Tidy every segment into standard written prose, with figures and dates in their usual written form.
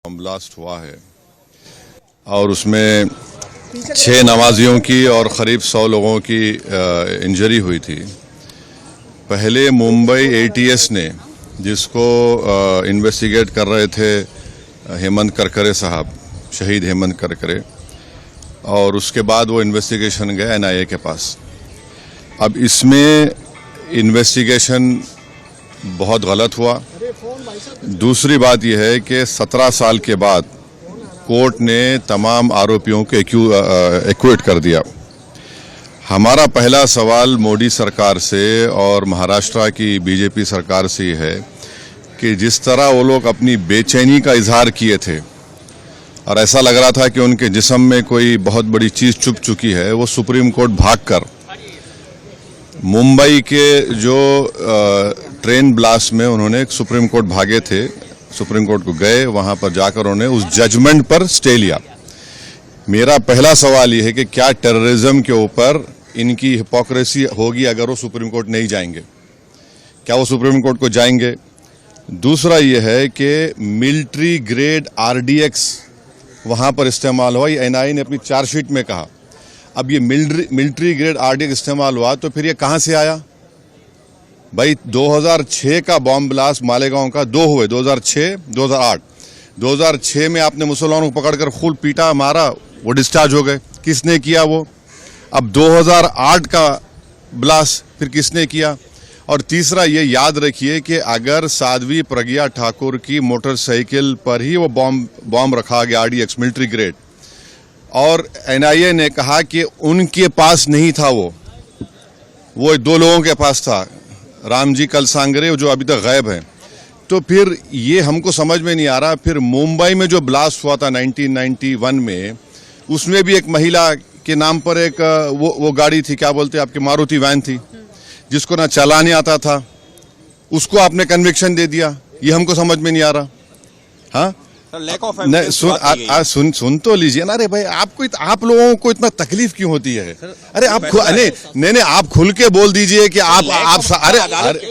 Bomb blast हुआ है और उसमें 6 नमाजियों की और करीब 100 लोगों की इंजरी हुई थी। पहले मुंबई एटीएस ने, जिसको इन्वेस्टिगेट कर रहे थे हेमंत करकरे साहब, शहीद हेमंत करकरे, और उसके बाद वो इन्वेस्टिगेशन गया एनआईए के पास। अब इसमें इन्वेस्टिगेशन बहुत गलत हुआ। दूसरी बात यह है कि 17 साल के बाद कोर्ट ने तमाम आरोपियों को एक्विट कर दिया। हमारा पहला सवाल मोदी सरकार से और महाराष्ट्र की बीजेपी सरकार से है कि जिस तरह वो लोग अपनी बेचैनी का इजहार किए थे और ऐसा लग रहा था कि उनके जिस्म में कोई बहुत बड़ी चीज छुप चुकी है, वो सुप्रीम कोर्ट भागकर मुंबई के जो ट्रेन ब्लास्ट में उन्होंने सुप्रीम कोर्ट भागे थे, सुप्रीम कोर्ट को गए, वहां पर जाकर उन्होंने उस जजमेंट पर स्टे लिया। मेरा पहला सवाल यह है कि क्या टेररिज्म के ऊपर इनकी हिपोक्रेसी होगी अगर वो सुप्रीम कोर्ट नहीं जाएंगे? क्या वो सुप्रीम कोर्ट को जाएंगे? दूसरा यह है कि मिलिट्री ग्रेड आरडीएक्स वहां पर इस्तेमाल हुआ, ये एनआईए ने अपनी चार्जशीट में कहा। अब ये मिलिट्री ग्रेड आरडीएक्स इस्तेमाल हुआ तो फिर ये कहां से आया? भाई 2006 का बॉम्ब ब्लास्ट मालेगांव का 2 हुए, 2006, 2008। 2006 में आपने मुसलमानों को पकड़कर खूब पीटा, मारा, वो डिस्चार्ज हो गए। किसने किया वो? अब 2008 का ब्लास्ट फिर किसने किया? और तीसरा ये याद रखिए कि अगर साध्वी प्रज्ञा ठाकुर की मोटरसाइकिल पर ही वो बॉम्ब रखा गया आरडीएक्स मिलिट्री ग्रेड, और एनआईए ने कहा कि उनके पास नहीं था, वो 2 लोगों के पास था, रामजी कलसांगरे, जो अभी तक गायब हैं, तो फिर ये हमको समझ में नहीं आ रहा। फिर मुंबई में जो ब्लास्ट हुआ था 1991 में, उसमें भी एक महिला के नाम पर एक वो गाड़ी थी, क्या बोलते आपकी, मारुति वैन थी, जिसको ना चलाने आता था, उसको आपने कन्विक्शन दे दिया। ये हमको समझ में नहीं आ रहा। हाँ, सुन तो लीजिए ना। अरे भाई, आप लोगों को इतना तकलीफ क्यों होती है? अरे आप नहीं, आप खुल के बोल दीजिए कि आप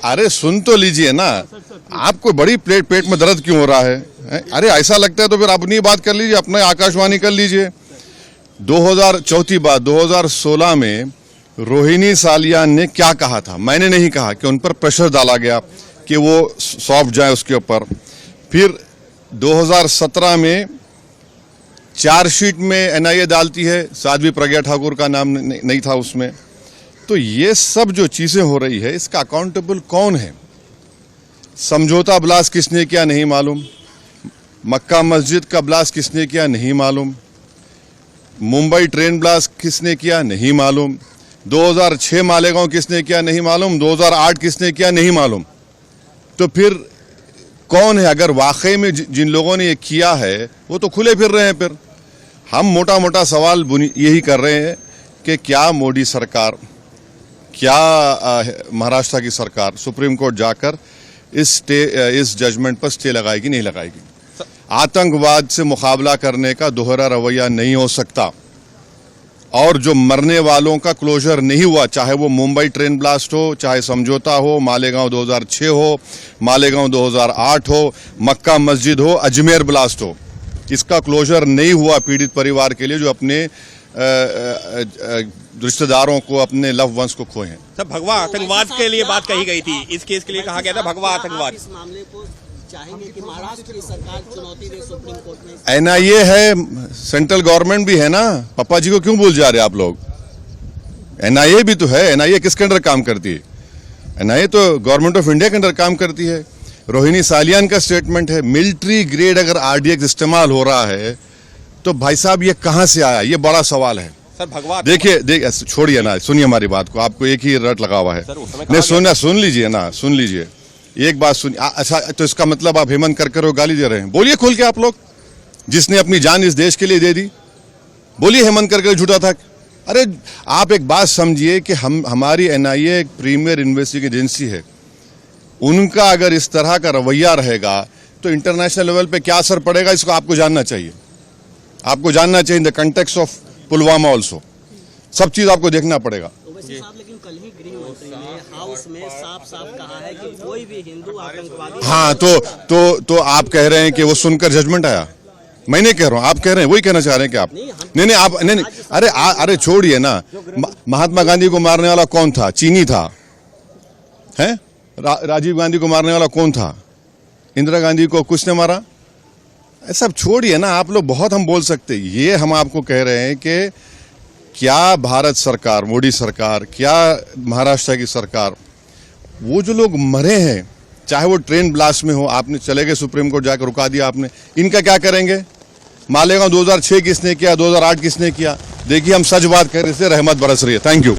अरे सुन तो लीजिए ना। आपको बड़ी पेट में दर्द क्यों हो रहा है? अरे ऐसा लगता है तो फिर अपनी बात कर लीजिए, अपने आकाशवाणी कर लीजिए। 2016 में रोहिणी सालियान ने क्या कहा था? मैंने नहीं कहा कि उन पर प्रेशर डाला गया कि वो सॉफ्ट जाए उसके ऊपर। फिर 2017 में चार्जशीट में एनआईए डालती है, साध्वी प्रज्ञा ठाकुर का नाम नहीं था उसमें। तो ये सब जो चीजें हो रही है, इसका अकाउंटेबल कौन है? समझौता ब्लास्ट किसने किया नहीं मालूम, मक्का मस्जिद का ब्लास्ट किसने किया नहीं मालूम, मुंबई ट्रेन ब्लास्ट किसने किया नहीं मालूम, 2006 मालेगांव किसने किया नहीं मालूम, 2008 किसने किया नहीं मालूम। तो फिर कौन है? अगर वाकई में जिन लोगों ने ये किया है वो तो खुले फिर रहे हैं। फिर हम मोटा मोटा सवाल यही कर रहे हैं कि क्या मोदी सरकार, क्या महाराष्ट्र की सरकार सुप्रीम कोर्ट जाकर इस जजमेंट पर स्टे लगाएगी, नहीं लगाएगी? आतंकवाद से मुकाबला करने का दोहरा रवैया नहीं हो सकता, और जो मरने वालों का क्लोजर नहीं हुआ, चाहे वो मुंबई ट्रेन ब्लास्ट हो, चाहे समझौता हो, मालेगांव 2006 हो, मालेगांव 2008 हो, मक्का मस्जिद हो, अजमेर ब्लास्ट हो, इसका क्लोजर नहीं हुआ पीड़ित परिवार के लिए, जो अपने रिश्तेदारों को, अपने लव वंस को खोए हैं। सर, भगवा आतंकवाद के लिए बात कही गई थी, इस केस के लिए कहा गया था भगवा आतंकवाद। इस मामले को चाहेंगे कि महाराष्ट्र की सरकार चुनौती दे सुप्रीम कोर्ट में? एनआईए है, सेंट्रल गवर्नमेंट भी है ना। पापा जी को क्यों भूल जा रहे आप लोग? एनआईए भी तो है। एनआईए किसके अंडर काम करती है? एनआईए तो गवर्नमेंट ऑफ इंडिया के अंडर काम करती है। रोहिणी सालियान का स्टेटमेंट है, मिलिट्री ग्रेड अगर आरडीएक्स इस्तेमाल हो रहा है तो भाई साहब ये कहां से आया? ये बड़ा सवाल है। सर, भगवा देखिए, छोड़िए ना, सुनिए हमारी बात को। आपको एक ही रट लगा हुआ है। नहीं, सुन लीजिए ना, सुन लीजिए एक बात। सुनिए। अच्छा, तो इसका मतलब आप हेमंत करकरे को गाली दे रहे हैं? बोलिए खुल के आप लोग, जिसने अपनी जान इस देश के लिए दे दी, बोलिए हेमंत करकरे झूठा था। अरे आप एक बात समझिए कि हमारी एनआईए एक प्रीमियर इन्वेस्टिगेशन एजेंसी है। उनका अगर इस तरह का रवैया रहेगा तो इंटरनेशनल लेवल पे क्या असर पड़ेगा, इसको आपको जानना चाहिए। आपको जानना चाहिए in the context of Pulwama also. सब चीज आपको देखना पड़ेगा। लेकिन कल ही गृह मंत्री ने हाउस में साफ कहा है कि कोई भी हिंदू आतंकवादी। हाँ, तो आप कह रहे हैं कि वो सुनकर जजमेंट आया? मैं नहीं कह रहा हूं, आप कह रहे हैं, वही कहना चाह रहे हैं कि आप नहीं आप नहीं अरे छोड़िए ना। महात्मा गांधी को मारने वाला कौन था? चीनी था। हैं? राजीव गांधी को मारने वाला कौन था? इंदिरा गांधी को कुछ ने मारा? सब छोड़िए ना, आप लोग बहुत हम बोल सकते। ये हम आपको कह रहे हैं कि क्या भारत सरकार, मोदी सरकार, क्या महाराष्ट्र की सरकार, वो जो लोग मरे हैं, चाहे वो ट्रेन ब्लास्ट में हो, आपने चले गए सुप्रीम कोर्ट जाकर रुका दिया आपने, इनका क्या करेंगे? मालेगांव 2006 किसने किया, 2008 किसने किया? देखिए हम सच बात कर रहे थे, रहमत बरस रही है। Thank you.